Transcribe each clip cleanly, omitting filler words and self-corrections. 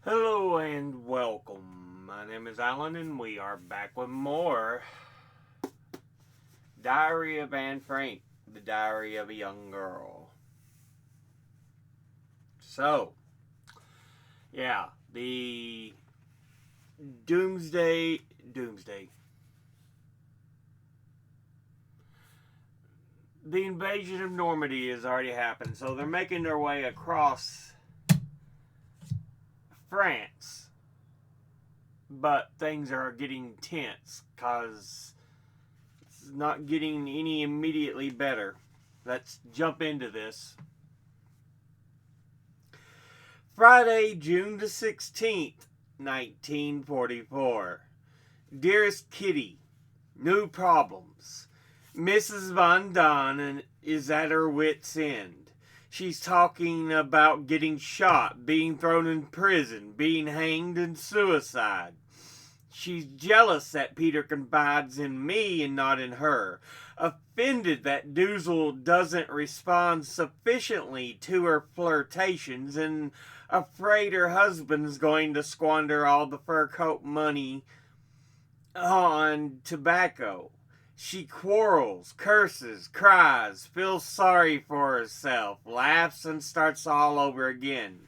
Hello and welcome. My name is Alan, and we are back with more Diary of Anne Frank, the Diary of a Young Girl. So, yeah, the Doomsday, the invasion of Normandy has already happened, so they're making their way across France, but things are getting tense because it's not getting any immediately better. Let's jump into this. Friday, June the 16th, 1944. Dearest Kitty, new problems. Mrs. Von Don is at her wits' end. She's talking about getting shot, being thrown in prison, being hanged, and suicide. She's jealous that Peter confides in me and not in her. Offended that Doozle doesn't respond sufficiently to her flirtations, and afraid her husband's going to squander all the fur coat money on tobacco. She quarrels, curses, cries, feels sorry for herself, laughs, and starts all over again.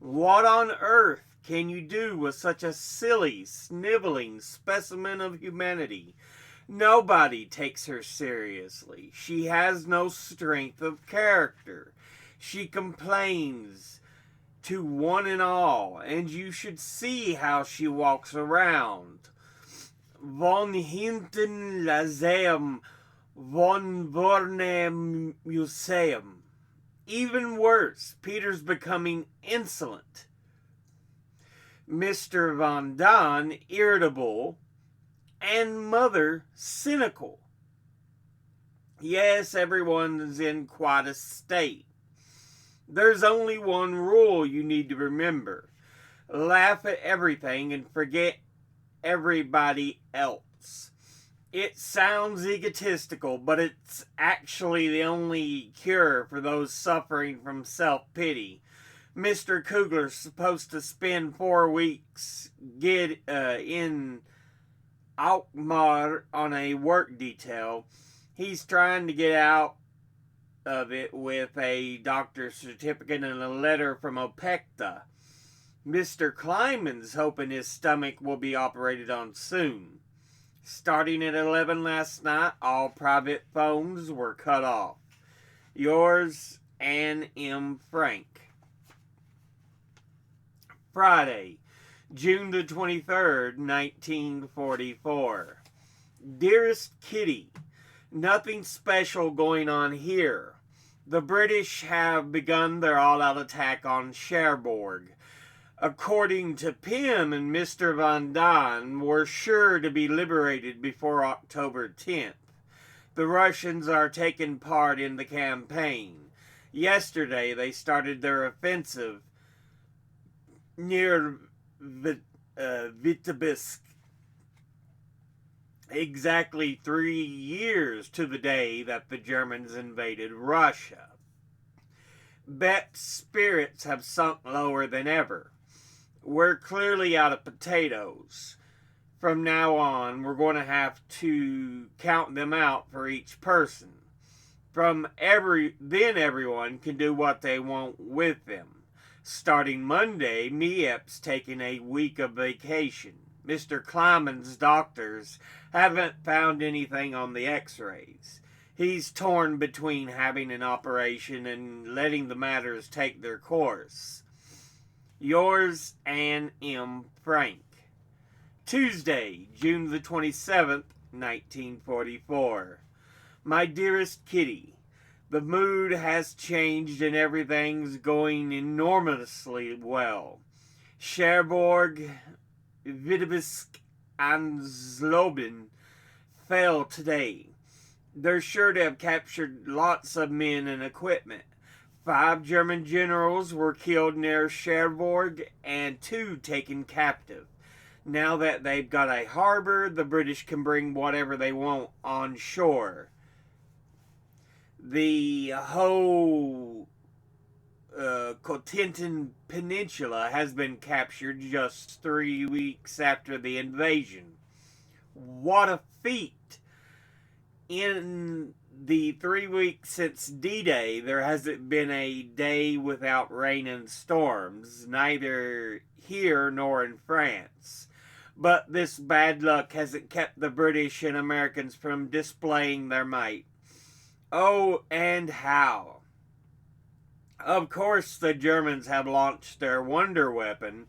What on earth can you do with such a silly, sniveling specimen of humanity? Nobody takes her seriously. She has no strength of character. She complains to one and all, and you should see how she walks around. Von hinten Laseum, von vorne Museum. Even worse, Peter's becoming insolent. Mr. Von Don irritable, and Mother cynical. Yes, everyone's in quite a state. There's only one rule you need to remember. Laugh at everything and forget everybody else. It sounds egotistical, but it's actually the only cure for those suffering from self-pity. Mr. Kugler's supposed to spend 4 weeks in Alkmaar on a work detail. He's trying to get out of it with a doctor's certificate and a letter from Opekta. Mr. Kleinman's hoping his stomach will be operated on soon. Starting at 11 last night, all private phones were cut off. Yours, Anne M. Frank. Friday, June the 23rd, 1944. Dearest Kitty, nothing special going on here. The British have begun their all-out attack on Cherbourg. According to Pym and Mr. Von Don, were sure to be liberated before October 10th. The Russians are taking part in the campaign. Yesterday they started their offensive near Vitebsk, exactly 3 years to the day that the Germans invaded Russia. Bet's spirits have sunk lower than ever. We're clearly out of potatoes. From now on, we're going to have to count them out for each person. Then everyone can do what they want with them. Starting Monday, Miep's taking a week of vacation. Mr. Kleiman's doctors haven't found anything on the x-rays. He's torn between having an operation and letting the matters take their course. Yours, Anne M. Frank. Tuesday, June the 27th, 1944. My dearest Kitty, the mood has changed and everything's going enormously well. Cherbourg, Vitebsk, and Zlobin fell today. They're sure to have captured lots of men and equipment. 5 German generals were killed near Cherbourg and 2 taken captive. Now that they've got a harbor, the British can bring whatever they want on shore. The Cotentin Peninsula has been captured just 3 weeks after the invasion. What a feat! In the 3 weeks since D-Day, there hasn't been a day without rain and storms, neither here nor in France. But this bad luck hasn't kept the British and Americans from displaying their might. Oh, and how! Of course, the Germans have launched their wonder weapon,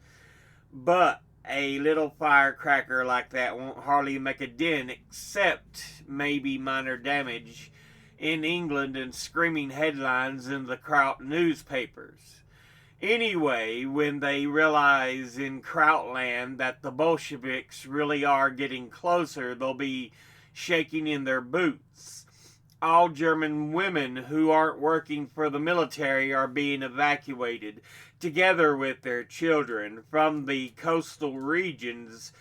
but a little firecracker like that won't hardly make a dent, except maybe minor damage in England and screaming headlines in the Kraut newspapers. Anyway, when they realize in Krautland that the Bolsheviks really are getting closer, they'll be shaking in their boots. All German women who aren't working for the military are being evacuated, together with their children, from the coastal regions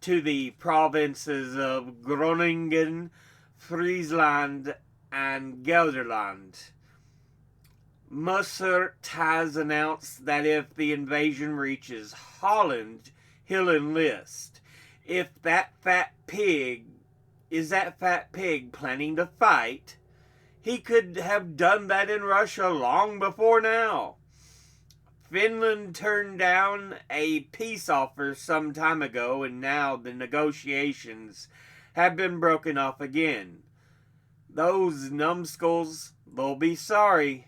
to the provinces of Groningen, Friesland, and Gelderland. Mussert has announced that if the invasion reaches Holland, he'll enlist. If that fat pig Is that fat pig planning to fight? He could have done that in Russia long before now. Finland turned down a peace offer some time ago, and now the negotiations have been broken off again. Those numbskulls, they'll be sorry.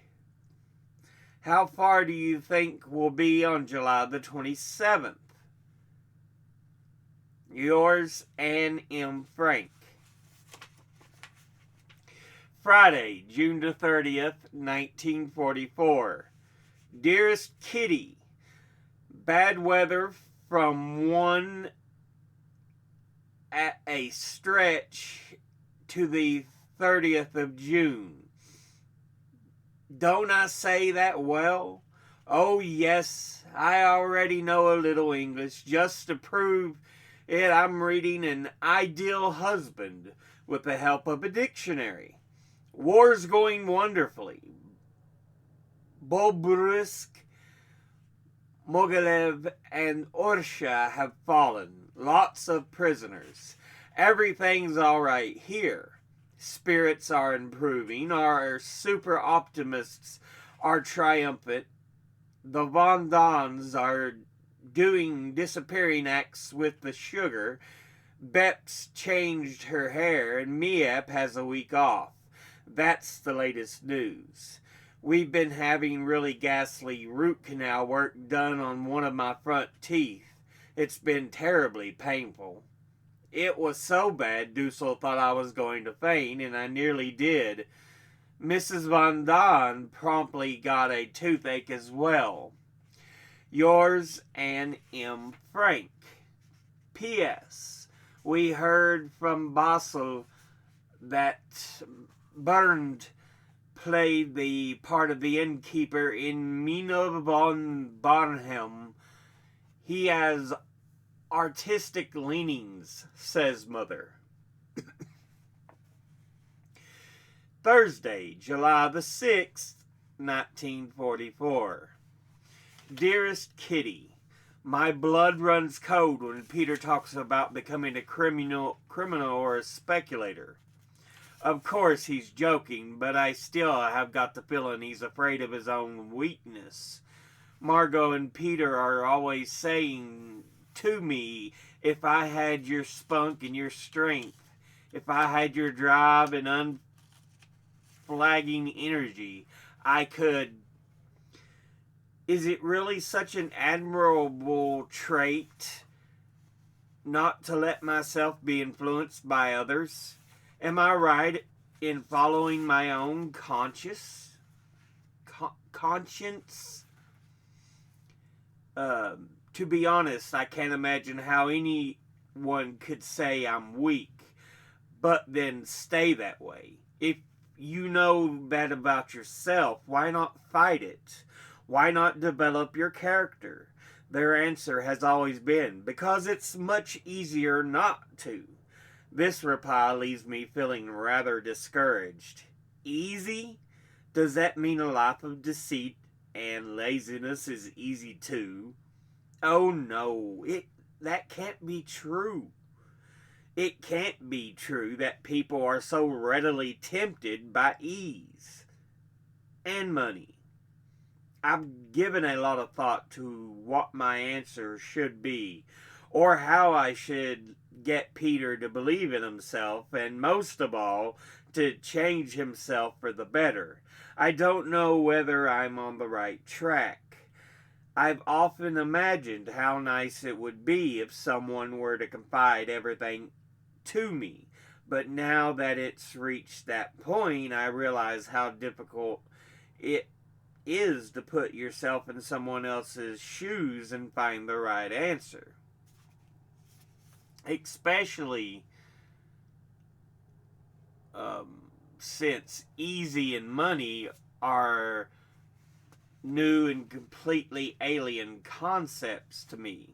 How far do you think we'll be on July the 27th? Yours, Anne M. Frank. Friday, June the 30th, 1944. Dearest Kitty, bad weather from one at a stretch to the 30th of June. Don't I say that well? Oh, yes, I already know a little English. Just to prove it, I'm reading An Ideal Husband with the help of a dictionary. War's going wonderfully. Bobruisk, Mogilev, and Orsha have fallen. Lots of prisoners. Everything's all right here. Spirits are improving. Our super optimists are triumphant. The Von Dons are doing disappearing acts with the sugar. Bep's changed her hair, and Miep has a week off. That's the latest news. We've been having really ghastly root canal work done on one of my front teeth. It's been terribly painful. It was so bad Dussel thought I was going to faint, and I nearly did. Mrs. Von Don promptly got a toothache as well. Yours, Anne M. Frank. P.S. We heard from Basel that Bernd played the part of the innkeeper in Mina von Barnhelm. He has artistic leanings, says Mother. Thursday, July the 6th, 1944. Dearest Kitty, my blood runs cold when Peter talks about becoming a criminal or a speculator. Of course he's joking, but I still have got the feeling he's afraid of his own weakness. Margot and Peter are always saying to me, if I had your spunk and your strength, if I had your drive and unflagging energy, I could. Is it really such an admirable trait not to let myself be influenced by others? Am I right in following my own conscience? To be honest, I can't imagine how anyone could say I'm weak, but then stay that way. If you know that about yourself, why not fight it? Why not develop your character? Their answer has always been, because it's much easier not to. This reply leaves me feeling rather discouraged. Easy? Does that mean a life of deceit and laziness is easy too. Oh no, that can't be true. It can't be true that people are so readily tempted by ease and money. I've given a lot of thought to what my answer should be, or how I should get Peter to believe in himself, and most of all, to change himself for the better. I don't know whether I'm on the right track. I've often imagined how nice it would be if someone were to confide everything to me. But now that it's reached that point, I realize how difficult it is to put yourself in someone else's shoes and find the right answer. Especially since easy and money are new and completely alien concepts to me.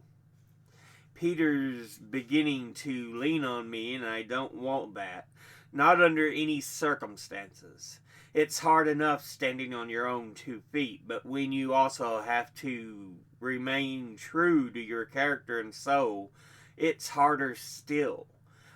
Peter's beginning to lean on me, and I don't want that. Not under any circumstances. It's hard enough standing on your own 2 feet, but when you also have to remain true to your character and soul, it's harder still.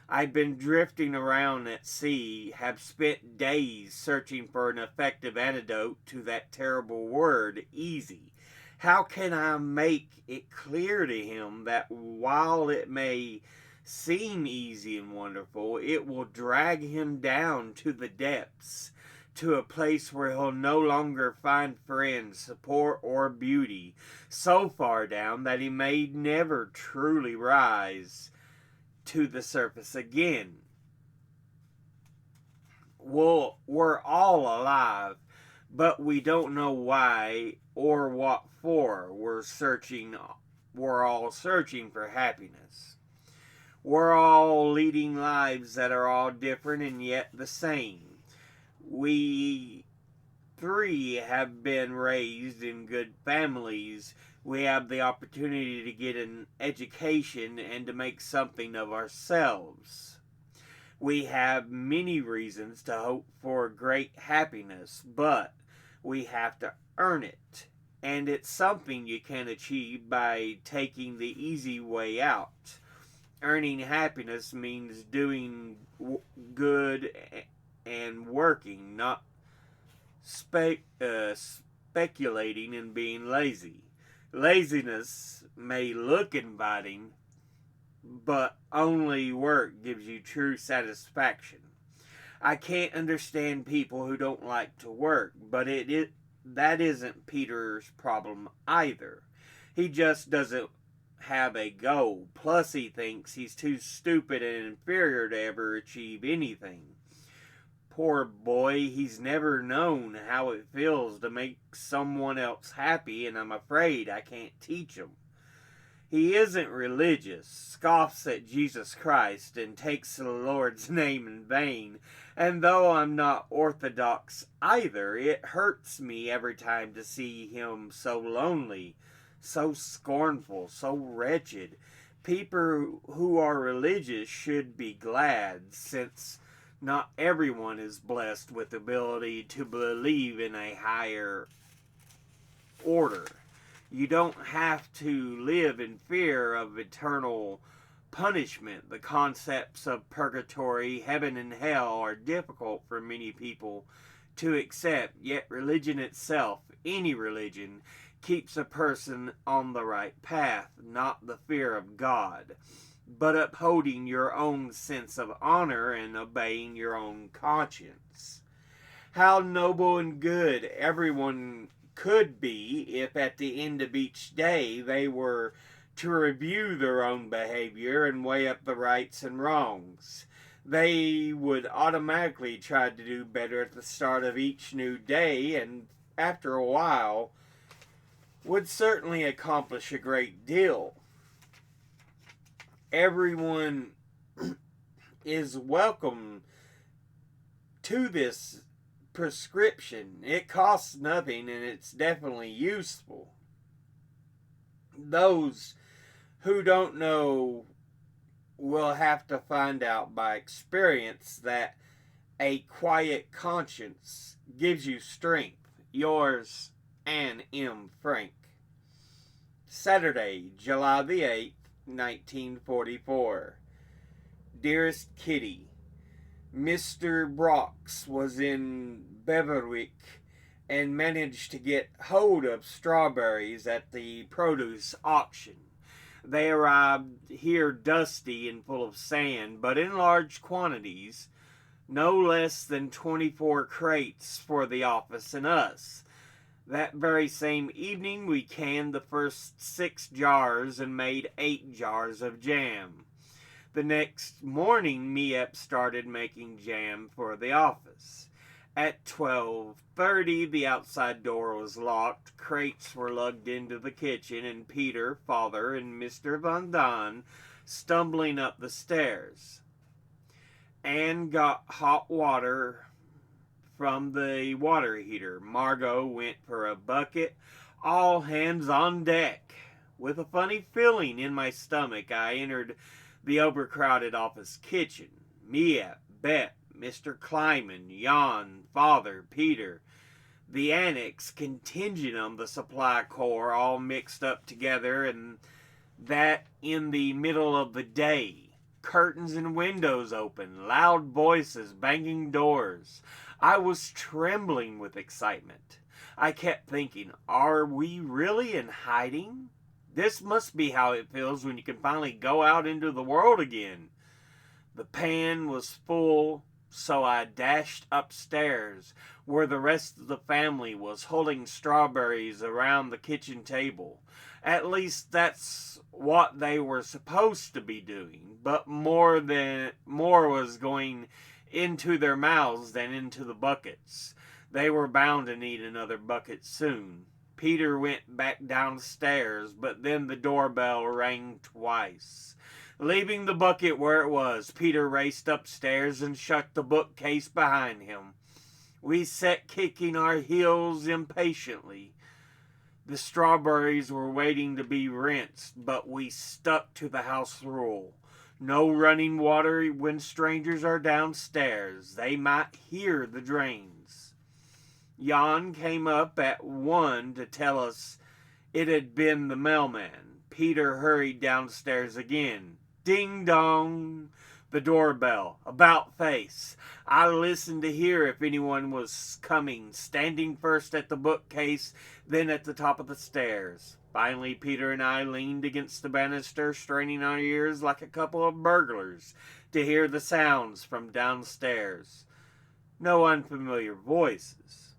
I've been drifting around at sea, have spent days searching for an effective antidote to that terrible word, easy. How can I make it clear to him that while it may seem easy and wonderful, it will drag him down to the depths, to a place where he'll no longer find friends, support, or beauty, so far down that he may never truly rise to the surface again? Well, we're all alive, but we don't know why or what for. We're all searching for happiness. We're all leading lives that are all different and yet the same. We three have been raised in good families. We have the opportunity to get an education and to make something of ourselves. We have many reasons to hope for great happiness, but we have to earn it. And it's something you can achieve by taking the easy way out. Earning happiness means doing good and working, not speculating and being lazy. Laziness may look inviting, but only work gives you true satisfaction. I can't understand people who don't like to work, but that isn't Peter's problem either. He just doesn't have a goal. Plus, he thinks he's too stupid and inferior to ever achieve anything. Poor boy, he's never known how it feels to make someone else happy, and I'm afraid I can't teach him. He isn't religious, scoffs at Jesus Christ, and takes the Lord's name in vain. And though I'm not orthodox either, it hurts me every time to see him so lonely, so scornful, so wretched. People who are religious should be glad, since not everyone is blessed with the ability to believe in a higher order. You don't have to live in fear of eternal punishment. The concepts of purgatory, heaven, and hell are difficult for many people to accept, yet religion itself, any religion, keeps a person on the right path, not the fear of God, but upholding your own sense of honor and obeying your own conscience. How noble and good everyone could be if at the end of each day they were to review their own behavior and weigh up the rights and wrongs. They would automatically try to do better at the start of each new day, and after a while would certainly accomplish a great deal. Everyone is welcome to this prescription. It costs nothing and it's definitely useful. Those who don't know will have to find out by experience that a quiet conscience gives you strength. Yours Anne M. Frank. Saturday, July the 8th, 1944. Dearest Kitty, Mr. Brox was in Beverwyck and managed to get hold of strawberries at the produce auction. They arrived here dusty and full of sand, but in large quantities, no less than 24 crates for the office and us. That very same evening, we canned the first 6 jars and made 8 jars of jam. The next morning, Miep started making jam for the office. At 12:30, the outside door was locked, crates were lugged into the kitchen, and Peter, Father, and Mr. Van Daan stumbling up the stairs. Anne got hot water from the water heater. Margot went for a bucket. All hands on deck. With a funny feeling in my stomach, I entered the overcrowded office kitchen. Miep, Bet, Mr. Kleiman, Jan, Father, Peter, the annex contingent on the supply corps all mixed up together, and that in the middle of the day. Curtains and windows open, loud voices banging doors. I was trembling with excitement. I kept thinking, are we really in hiding? This must be how it feels when you can finally go out into the world again. The pan was full, so I dashed upstairs, where the rest of the family was holding strawberries around the kitchen table. At least that's what they were supposed to be doing, but more was going into their mouths than into the buckets. They were bound to need another bucket soon. Peter went back downstairs, but then the doorbell rang twice. Leaving the bucket where it was, Peter raced upstairs and shut the bookcase behind him. We sat kicking our heels impatiently. The strawberries were waiting to be rinsed, but we stuck to the house rule. No running water when strangers are downstairs. They might hear the drains. Jan came up at 1 to tell us it had been the mailman. Peter hurried downstairs again. Ding dong! The doorbell. About face. I listened to hear if anyone was coming, standing first at the bookcase, then at the top of the stairs. Finally, Peter and I leaned against the banister, straining our ears like a couple of burglars to hear the sounds from downstairs. No unfamiliar voices.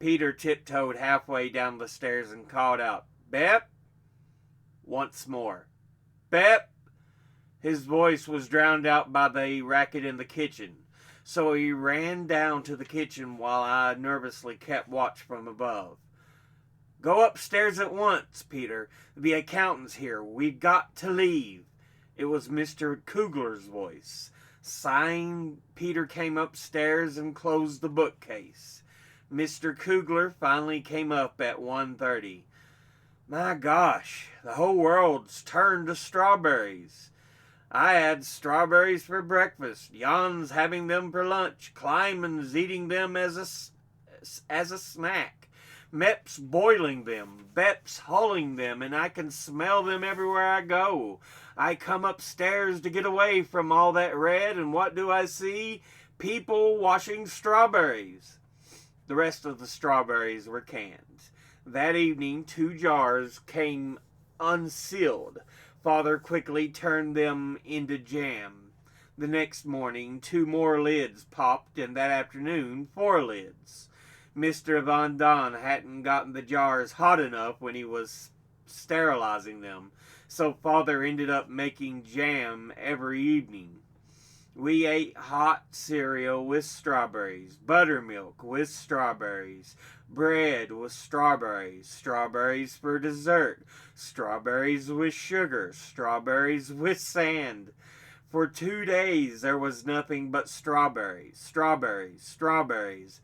Peter tiptoed halfway down the stairs and called out, "Bep!" Once more. "Bep!" His voice was drowned out by the racket in the kitchen, so he ran down to the kitchen while I nervously kept watch from above. "Go upstairs at once, Peter. The accountant's here. We've got to leave." It was Mr. Kugler's voice. Sighing, Peter came upstairs and closed the bookcase. Mr. Kugler finally came up at 1:30. "My gosh, the whole world's turned to strawberries. I had strawberries for breakfast. Jan's having them for lunch. Kleiman's eating them as a snack. Mep's boiling them. Bep's hulling them, and I can smell them everywhere I go. I come upstairs to get away from all that red, and what do I see? People washing strawberries." The rest of the strawberries were canned. That evening, 2 jars came unsealed. Father quickly turned them into jam. The next morning, 2 more lids popped, and that afternoon, 4 lids. Mr. Van Daan hadn't gotten the jars hot enough when he was sterilizing them, so Father ended up making jam every evening. We ate hot cereal with strawberries, buttermilk with strawberries, bread with strawberries, strawberries for dessert, strawberries with sugar, strawberries with sand. For 2 days there was nothing but strawberries, strawberries, strawberries,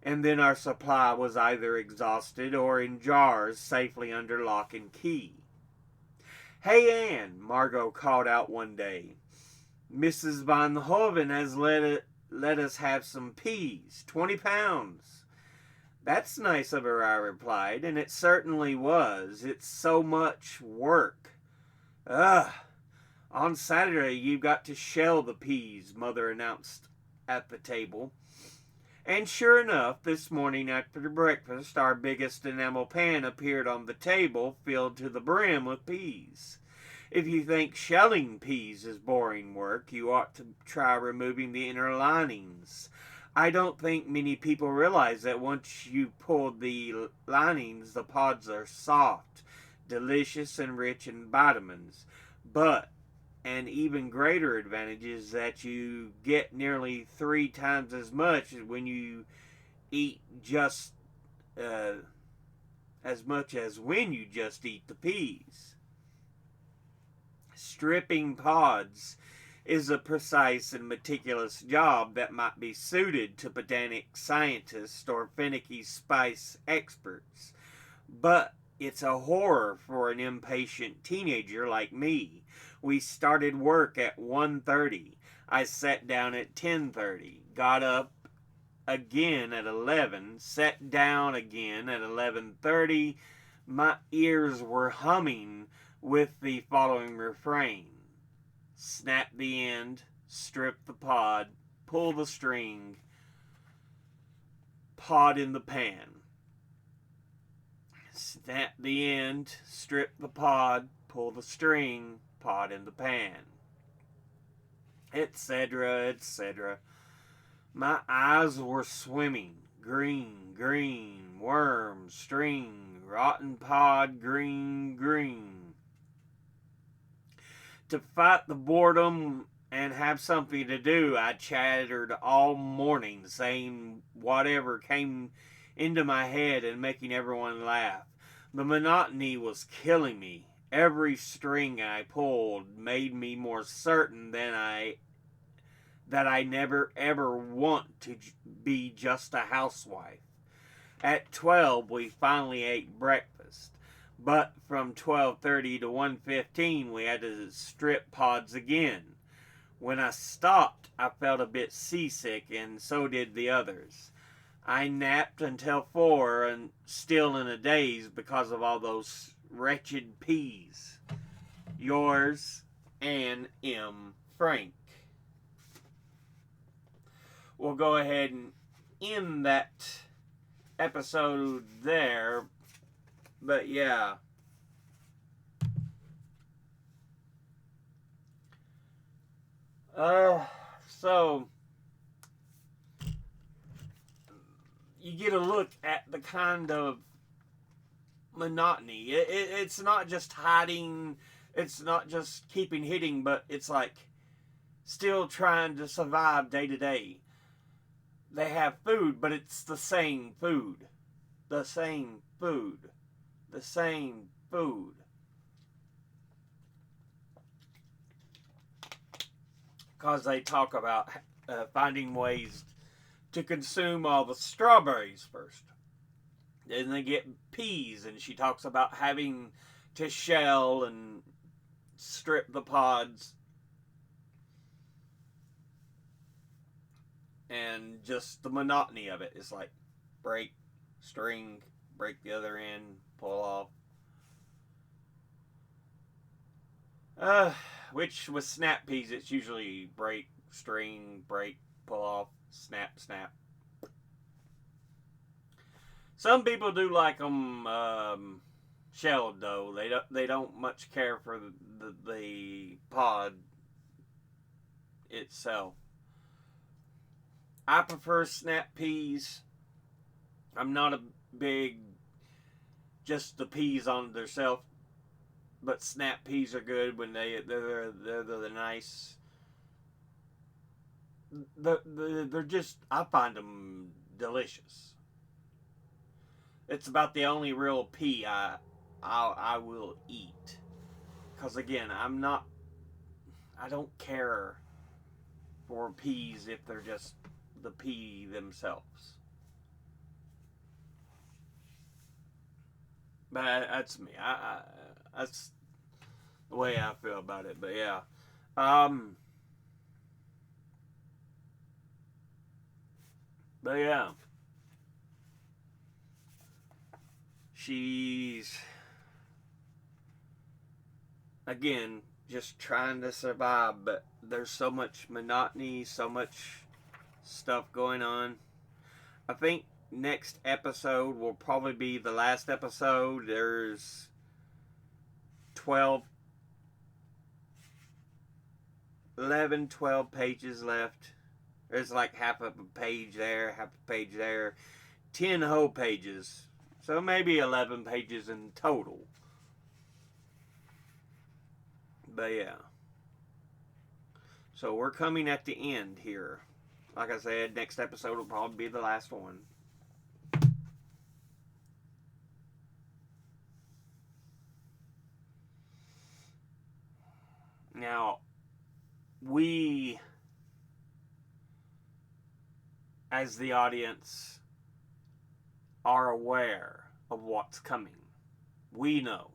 and then our supply was either exhausted or in jars safely under lock and key. "Hey, Anne," Margot called out one day. "Mrs. Van Hoven has let us have some peas, 20 pounds. That's nice of her, I replied, and it certainly was. It's so much work. Ugh. On Saturday, you've got to shell the peas, Mother announced at the table. And sure enough, this morning after breakfast, our biggest enamel pan appeared on the table, filled to the brim with peas. If you think shelling peas is boring work, you ought to try removing the inner linings. I don't think many people realize that once you pull the linings, the pods are soft, delicious, and rich in vitamins. But an even greater advantage is that you get nearly 3 times as much when you eat just uh, as much as when you just eat the peas. Stripping pods is a precise and meticulous job that might be suited to pedantic scientists or finicky spice experts, but it's a horror for an impatient teenager like me. We started work at 1:30. I sat down at 10:30, got up again at 11, sat down again at 11:30. My ears were humming with the following refrain: snap the end, strip the pod, pull the string, pod in the pan. Snap the end, strip the pod, pull the string, pod in the pan, etc., etc. My eyes were swimming. Green, green, worm, string, rotten pod, green, green. To fight the boredom and have something to do, I chattered all morning, saying whatever came into my head and making everyone laugh. The monotony was killing me. Every string I pulled made me more certain that I never ever want to be just a housewife. At 12 we finally ate breakfast, but from 12:30 to 1:15 we had to strip pods again. When I stopped, I felt a bit seasick, and so did the others. I napped until 4 and still in a daze because of all those wretched peas. Yours, Anne M. Frank. We'll go ahead and end that episode there. But yeah. So you get a look at the kind of monotony. It's not just hiding, it's not just keeping hitting, but it's like still trying to survive day to day. They have food, but it's the same food. The same food. The same food. Because they talk about finding ways to consume all the strawberries first. Then they get peas, and she talks about having to shell and strip the pods. And just the monotony of it is like break, string, break the other end, pull off. Which with snap peas, it's usually break, string, break, pull off, snap, snap. Some people do like them shelled though. They don't much care for the pod itself. I prefer snap peas. I'm not a big just the peas on themselves, but snap peas are good when they're the nice. They're just, I find them delicious. It's about the only real pea I will eat. Cause again, I don't care for peas if they're just the pea themselves. But that's me. That's the way I feel about it. But yeah, um, but yeah, She's, again, just trying to survive, but there's so much monotony, so much stuff going on. I think next episode will probably be the last episode. There's 12 pages left. There's like half of a page there, half a page there, 10 whole pages, so maybe 11 pages in total. But yeah, so we're coming at the end here. Like I said, next episode will probably be the last one. Now, we, as the audience, are aware of what's coming. We know.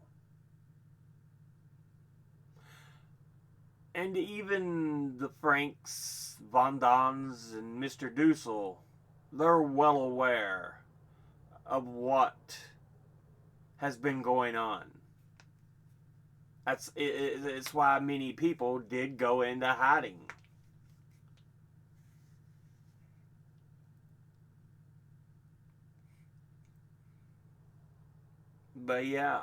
And even the Franks, Von Dons, and Mr. Dussel, they're well aware of what has been going on. It's why many people did go into hiding. But yeah.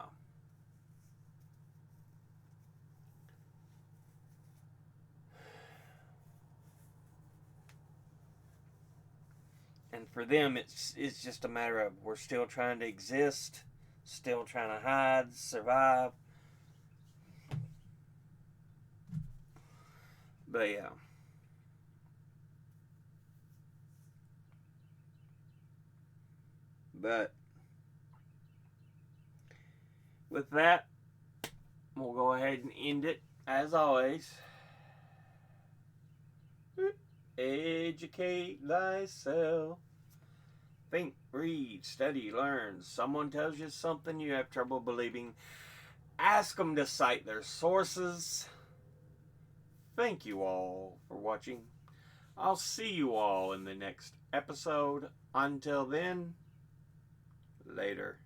And for them, it's just a matter of we're still trying to exist, still trying to hide, survive. But yeah. But with that, we'll go ahead and end it as always. Educate thyself. Think, read, study, learn. Someone tells you something you have trouble believing. Ask them to cite their sources. Thank you all for watching. I'll see you all in the next episode. Until then, later.